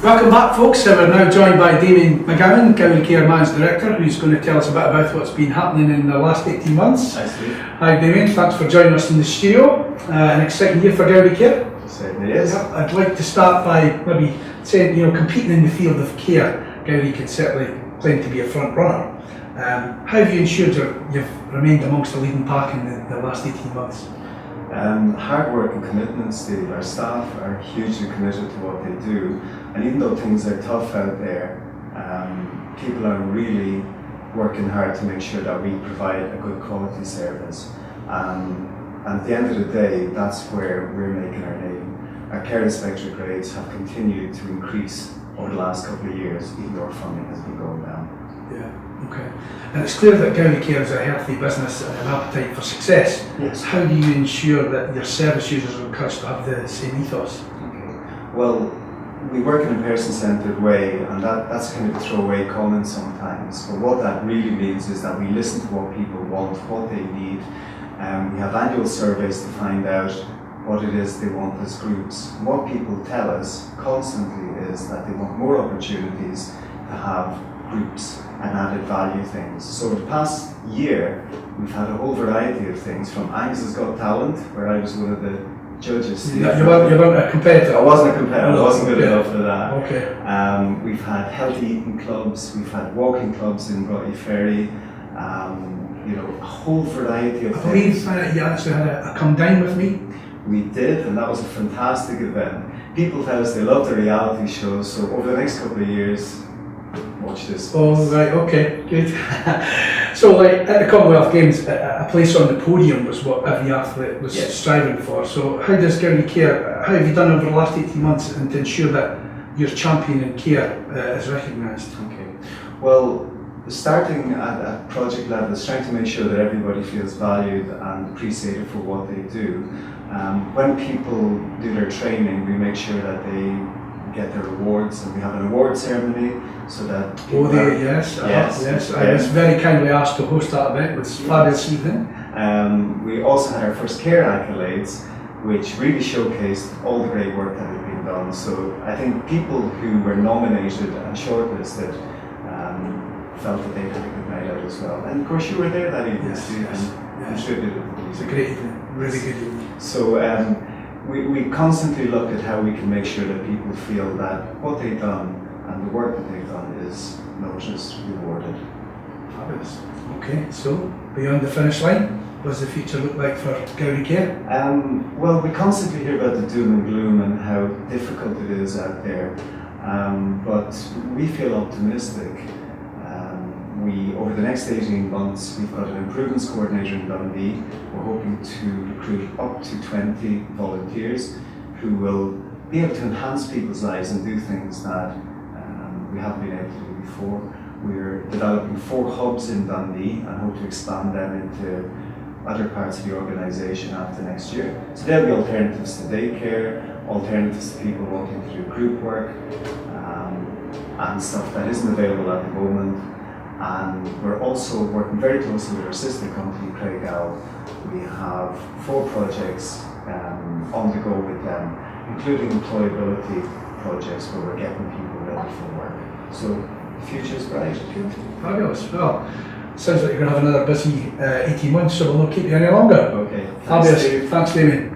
Welcome back, folks. We're now joined by Damian McGowan, Gowrie Care Managing Director, who's going to tell us a bit about what's been happening in the last 18 months. Hi Damian, thanks for joining us in the studio. An exciting year for Gowrie Care. Certainly is. I'd like to start by maybe saying, competing in the field of care, Gowrie can certainly claim to be a front runner. How have you ensured you've remained amongst the leading pack in the last 18 months? Hard work and commitment, Steve. Our staff are hugely committed to what they do, and even though things are tough out there, people are really working hard to make sure that we provide a good quality service. And at the end of the day, that's where we're making our name. Our care inspector grades have continued to increase over the last couple of years, even though our funding has been going down. Yeah, okay. And it's clear that Gowrie Care is a healthy business and an appetite for success. Yes. How do you ensure that your service users are encouraged to have the same ethos? Okay. Well, we work in a person-centred way, and that's kind of a throwaway comment sometimes. But what that really means is that we listen to what people want, what they need. We have annual surveys to find out what it is they want as groups. And what people tell us constantly is that they want more opportunities to have groups and added value things. So in the past year, we've had a whole variety of things, from Angus's Got Talent, where I was one of the judges. You weren't a competitor? I wasn't a competitor, I wasn't good enough for that. Okay. We've had healthy eating clubs, we've had walking clubs in Gowrie Ferry, a whole variety of things. I believe you actually had a come down with me. We did, and that was a fantastic event. People tell us they love the reality shows, so over the next couple of years, watch this. Oh, right, okay, good. So, like, at the Commonwealth Games, a place on the podium was what every athlete was striving for. So, how does Gowrie Care, how have you done over the last 18 months to ensure that your champion in care is recognised? Okay, well, starting at project level is trying to make sure that everybody feels valued and appreciated for what they do. When people do their training, we make sure that they get their awards, and we have an award ceremony so that yes, I was very kindly asked to host that event. It was a fabulous evening. We also had our first care accolades, which really showcased all the great work that had been done. So I think people who were nominated and shortlisted felt that they had a good night out as well. And of course you were there that evening, Steve, and contributed. It was a great evening, really good evening. So we constantly look at how we can make sure that people feel that what they've done and the work that they've done is noticed, rewarded. Fabulous. Okay, so beyond the finish line, what does the future look like for Gowrie Care? Well, we constantly hear about the doom and gloom and how difficult it is out there, but we feel optimistic. Over the next 18 months, we've got an improvements coordinator in Dundee. We're hoping to recruit up to 20 volunteers who will be able to enhance people's lives and do things that we haven't been able to do before. We're developing 4 hubs in Dundee and hope to expand them into other parts of the organisation after next year. So there'll be alternatives to daycare, alternatives to people wanting to do group work, and stuff that isn't available at the moment. And we're also working very closely with our sister company, Craigall. We have 4 projects on the go with them, including employability projects where we're getting people ready for work. So the future is bright. Fabulous. Well, sounds like you're going to have another busy 18 months, so we'll not keep you any longer. Okay. Fabulous. Thanks, Damian.